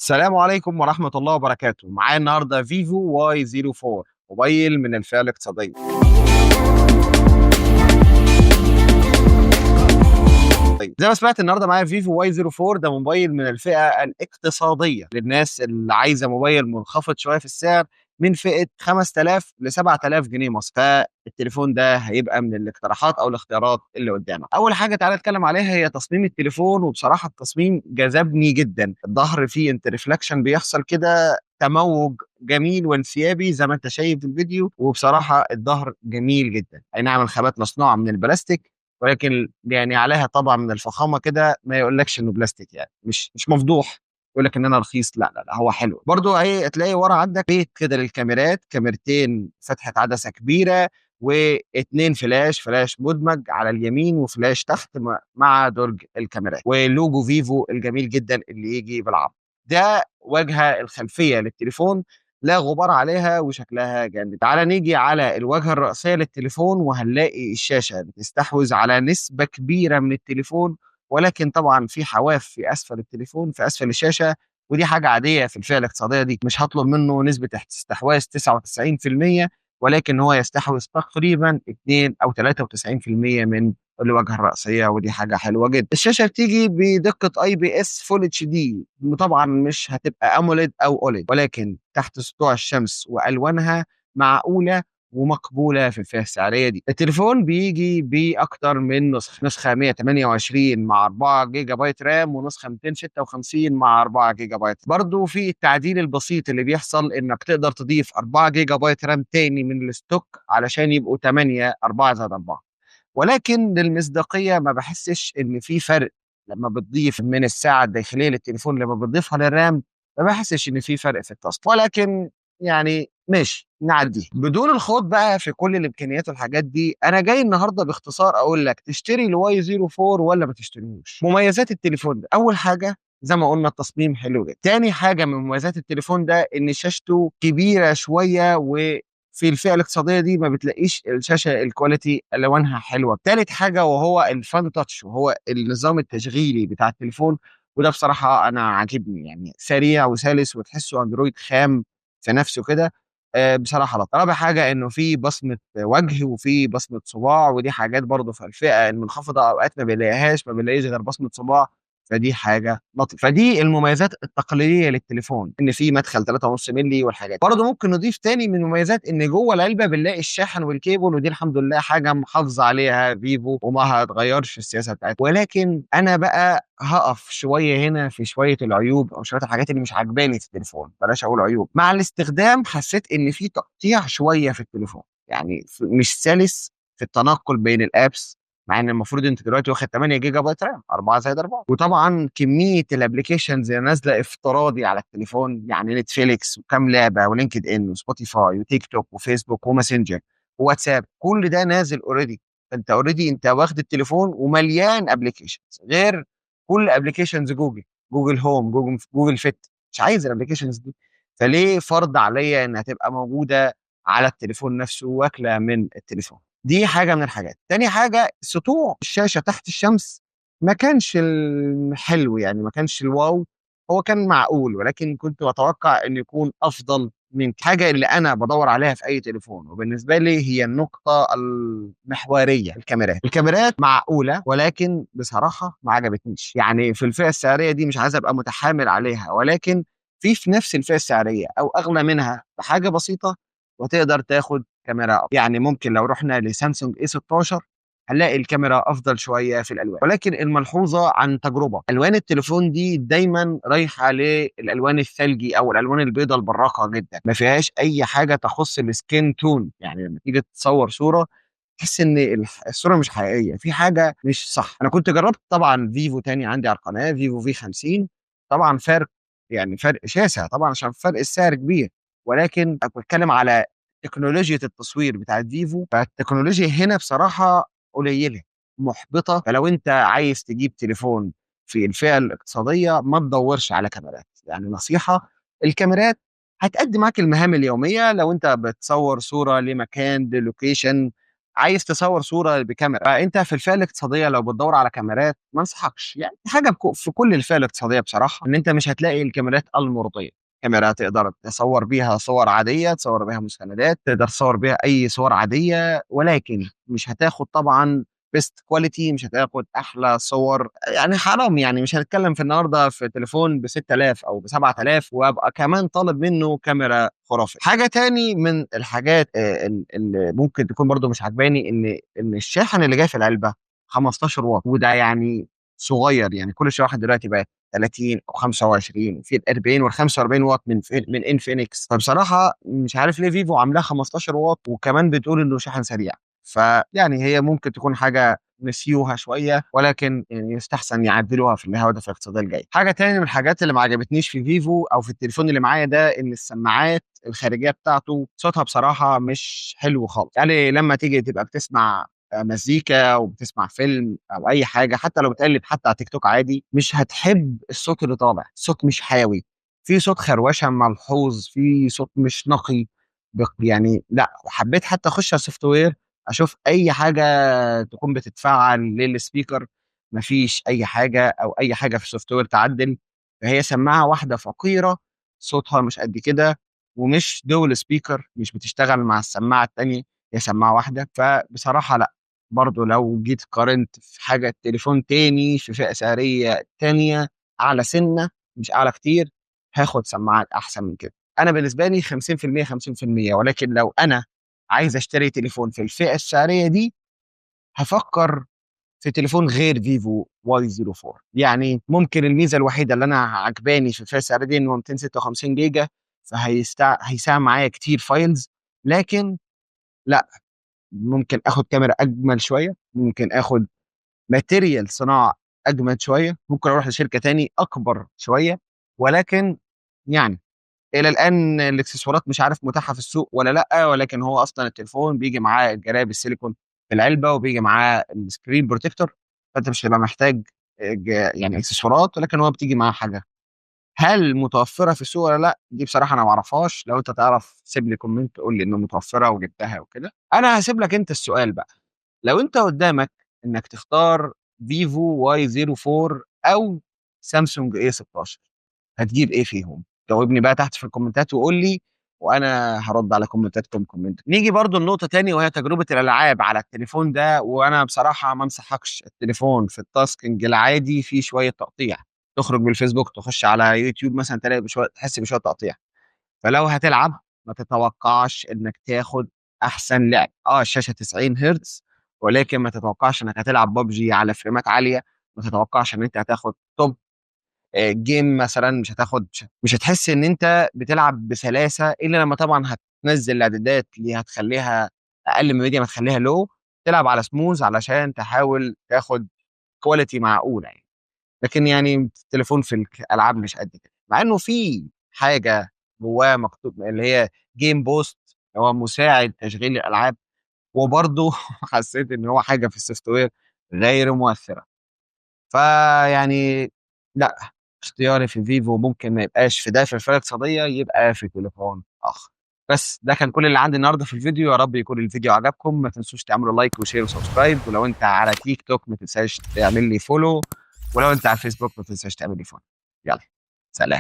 السلام عليكم ورحمة الله وبركاته. معايا النهارده فيفو واي 04 موبايل من الفئة الاقتصادية. طيب زي ما سمعت النهارده معايا فيفو واي 04، ده موبايل من الفئة الاقتصادية للناس اللي عايزة موبايل منخفض شوية في السعر، من فئة 5000 ل 7000 جنيه مصري. فالتليفون ده هيبقى من الاقتراحات او الاختيارات اللي قدامك. اول حاجة تعالى نتكلم عليها هي تصميم التليفون، وبصراحة التصميم جذبني جدا. الظهر فيه انت ريفلكشن بيحصل كده، تموج جميل وانسيابي زي ما انت شايف في الفيديو. وبصراحة الظهر جميل جدا، اي نعم الخامات مصنوعة من البلاستيك، ولكن يعني عليها طبعا من الفخامه كده، ما يقولكش انه بلاستيك، يعني مش مفضوح يقول لك ان انا رخيص. لا لا لا، هو حلو برضو. اهي تلاقي ورا عندك بيت كده للكاميرات، كاميرتين فتحه عدسه كبيره، واتنين فلاش مدمج على اليمين، وفلاش تحت مع درج الكاميرات، ولوجو فيفو الجميل جدا اللي يجي بالعرض. ده واجهه الخلفيه للتليفون، لا غبار عليها وشكلها جامد. تعال نيجي على الواجهة الرئيسية للتليفون، وهنلاقي الشاشة بتستحوذ على نسبة كبيرة من التليفون، ولكن طبعا في حواف في أسفل التليفون، في أسفل الشاشة. ودي حاجة عادية في الفئة الاقتصادية دي، مش هطلب منه نسبة استحواذ 99%، ولكن هو يستحوذ تقريبا 2 أو 93% من الواجهه الرئيسيه، ودي حاجه حلوه جدا. الشاشه بتيجي بدقه اي بي اس فول اتش دي، طبعا مش هتبقى اموليد او اوليد، ولكن تحت سطوع الشمس والوانها معقوله ومقبوله في الفئه السعريه دي. التليفون بيجي باكتر من نسخه 128 مع 4 جيجا بايت رام، ونسخه 256 مع 4 جيجا بايت. برضو في التعديل البسيط اللي بيحصل انك تقدر تضيف 4 جيجا بايت رام تاني من الستوك علشان يبقوا 8 4 زائد 4. ولكن للمصداقيه ما بحسش ان في فرق لما بتضيف من الساعه الداخليه للتليفون، لما بتضيفها للرام ما بحسش ان في فرق في التصنيع. ولكن يعني ماشي نعدي بدون الخوض بقى في كل الامكانيات والحاجات دي. انا جاي النهارده باختصار اقول لك تشتري الواي 04 ولا ما تشتريهوش. مميزات التليفون ده، اول حاجه زي ما قلنا التصميم حلو جدا. تاني حاجه من مميزات التليفون ده ان شاشته كبيره شويه، في الفئه الاقتصاديه دي ما بتلاقيش الشاشه الكواليتي الوانها حلوه. تالت حاجه وهو الفان تاتش، وهو النظام التشغيلي بتاع التليفون، وده بصراحه انا عاجبني، يعني سريع وسلس وتحسه اندرويد خام في نفسه كده. بصراحه لا. رابع حاجه انه في بصمه وجه وفي بصمه صباع، ودي حاجات برضه في الفئه المنخفضه اوقات ما بنلاقيش غير بصمه صباع، فدي حاجه لطيفه. فدي المميزات التقليديه للتليفون، ان في مدخل 3.5 مللي والحاجات. برضه ممكن نضيف تاني من المميزات ان جوه العلبه بنلاقي الشاحن والكيبل، ودي الحمد لله حاجه محافظه عليها فيفو وما هتغيرش في السياسه بتاعتها. ولكن انا بقى هقف شويه هنا في شويه العيوب او شويه الحاجات اللي مش عجباني في التليفون، بلاش اقول عيوب. مع الاستخدام حسيت ان في تقطيع شويه في التليفون، يعني مش سلس في التنقل بين الابس، مع ان المفروض انت دلوقتي واخد 8 جيجا بايت رام 4 زائد 4. وطبعا كميه الابلكيشنز اللي نازله افتراضي على التليفون، يعني نتفليكس وكام لعبه ولينكد ان وسبوتيفاي وتيك توك وفيسبوك وماسنجر وواتساب، كل ده نازل اوريدي. فانت اوريدي انت واخد التليفون ومليان ابلكيشنز، غير كل ابلكيشنز جوجل، جوجل هوم، جوجل فيت. مش عايز الابلكيشنز دي، فليه فرض عليا انها تبقى موجوده على التليفون نفسه واكله من التليفون؟ دي حاجه من الحاجات. تاني حاجه سطوع الشاشه تحت الشمس ما كانش الحلو، يعني ما كانش الواو. هو كان معقول، ولكن كنت بتوقع انه يكون افضل من حاجه اللي انا بدور عليها في اي تليفون، وبالنسبه لي هي النقطه المحوريه. الكاميرات معقوله، ولكن بصراحه ما عجبتنيش. يعني في الفئه السعريه دي مش عايز ابقى متحامل عليها، ولكن في نفس الفئه السعريه او اغلى منها بحاجه بسيطه، وتقدر تاخد كاميرا أفضل. يعني ممكن لو رحنا لسامسونج اي 16 هنلاقي الكاميرا افضل شويه في الالوان. ولكن الملحوظه عن تجربه، الوان التليفون دي دايما رايحه للالوان الثلجي او الالوان البيضاء البراقه جدا، ما فيهاش اي حاجه تخص السكين تون. يعني لما تيجي تصور صوره تحس ان الصوره مش حقيقيه، في حاجه مش صح. انا كنت جربت طبعا فيفو تاني عندي على القناه، فيفو في 50، طبعا فرق، يعني فرق شاسع طبعا عشان فرق السعر كبير. ولكن بتكلم على تكنولوجيا التصوير بتاعت فيفو، فالتكنولوجيا هنا بصراحه قليله، محبطه. فلو انت عايز تجيب تليفون في الفئه الاقتصاديه ما تدورش على كاميرات، يعني نصيحه. الكاميرات هتأدي معاك المهام اليوميه، لو انت بتصور صوره لمكان للوكيشن عايز تصور صورة بكاميرا، فأنت في الفئة الاقتصادية لو بتدوّر على كاميرات ما انصحكش، يعني حاجة في كل الفئة الاقتصادية بصراحة، إن أنت مش هتلاقي الكاميرات المرضية، كاميرا تقدر تصوّر بيها صور عادية، تصوّر بيها مستندات، تقدر تصوّر بيها أي صور عادية، ولكن مش هتاخد طبعًا best quality، مش هتاخد أحلى صور، يعني حرام يعني مش هنتكلم في النهارده في تليفون ب6000 أو ب7000 وأبقى كمان طالب منه كاميرا خرافية. حاجة تاني من الحاجات اللي ممكن تكون برضه مش عاجباني إن الشاحن اللي جاي في العلبة 15 واط، وده يعني صغير، يعني كل شاحن دلوقتي بقى 30 أو 25 وفي ال40 وال45 واط من انفينكس، فبصراحة مش عارف ليه فيفو عاملاه 15 واط وكمان بتقول إنه شاحن سريع. فيعني هي ممكن تكون حاجة نسيوها شوية، ولكن يعني يستحسن يعدلوها في الهواتف الاقتصادية الجاية. حاجة تاني من الحاجات اللي ما عجبتنيش في فيفو أو في التليفون اللي معايا ده، إن السماعات الخارجية بتاعته صوتها بصراحة مش حلو خالص، يعني لما تيجي تبقى بتسمع مزيكا وبتسمع فيلم أو أي حاجة، حتى لو بتقلب حتى على تيك توك عادي، مش هتحب الصوت اللي طالع، الصوت مش حيوي، في صوت خروشة ملحوظ، في صوت مش نقي، يعني لا. وحبيت حتى اخش على السوفت وير اشوف اي حاجه تكون بتتفعل للسبيكر، مفيش اي حاجه او اي حاجه في السوفت وير تعدل. فهي سماعه واحده فقيره، صوتها مش قد كده، ومش دول سبيكر، مش بتشتغل مع السماعه التانيه، هي سماعه واحده. فبصراحه لا، برضو لو جيت قارنت في حاجه تليفون تاني في فئه سعريه تانيه اعلى سنه، مش اعلى كتير، هاخد سماعات احسن من كده. انا بالنسبه لي 50% 50%، ولكن لو انا عايز اشتري تليفون في الفئه السعريه دي، هفكر في تليفون غير فيفو واي 04. يعني ممكن الميزه الوحيده اللي انا عجباني في الفئه السعريه دي انه 256 جيجا، هيساهم معايا كتير فايلز، لكن لا، ممكن اخد كاميرا اجمل شويه، ممكن اخد ماتيريال صناعه اجمد شويه، ممكن اروح لشركه تاني اكبر شويه، ولكن يعني الى الان الاكسسوارات مش عارف متاحه في السوق ولا لا، ولكن هو اصلا التليفون بيجي معاه الجراب السيليكون في العلبه، وبيجي معاه السكرين بروتكتور، فانت مش هتبقى محتاج يعني اكسسوارات، ولكن هو بتيجي معاه حاجه. هل متوفره في السوق ولا لا؟ دي بصراحه انا ما اعرفهاش، لو انت تعرف سيب لي كومنت قول لي انه متوفره وجبتها وكده. انا هسيب لك انت السؤال بقى، لو انت قدامك انك تختار فيفو واي 04 او سامسونج اي 16، هتجيب ايه فيهم؟ جاوبني بقى تحت في الكومنتات وقول لي، وانا هرد على كومنتاتكم كومنت. نيجي برضو لنقطة تاني، وهي تجربة الالعاب على التليفون ده، وانا بصراحة ما انصحكش. التليفون في التاسكينج العادي فيه شوية تقطيع، تخرج بالفيسبوك تخش على يوتيوب مثلا تلاقي بشوية، تحس بشوية تقطيع. فلو هتلعب ما تتوقعش انك تاخد احسن لعب. الشاشة 90 هرتز، ولكن ما تتوقعش انك هتلعب ببجي على فريمات عالية، ما تتوقعش ان انت هتاخد توب جيم مثلا، مش هتحس ان انت بتلعب بسلاسه، الا لما طبعا هتنزل الاعدادات اللي هتخليها اقل من ميديا، ما تخليها لو، تلعب على سموز علشان تحاول تاخد كواليتي معقوله يعني. لكن يعني التليفون في الالعاب مش قد كده، مع انه في حاجه جواه مكتوب اللي هي جيم بوست، هو مساعد تشغيل الالعاب، وبرضه حسيت ان هو حاجه في السوفت وير غير مؤثره. فيعني لا، اختياري في فيفو ممكن ما يبقاش في ده في الفئة الاقتصادية، يبقى في تليفون آخر. بس ده كان كل اللي عندي النهارده في الفيديو، يا رب يكون الفيديو عجبكم. ما تنسوش تعملوا لايك وشير وسبسكرايب، ولو انت على تيك توك ما تنساش تعمل لي فولو، ولو انت على فيسبوك ما تنساش تعمل لي فولو. يلا، سلام.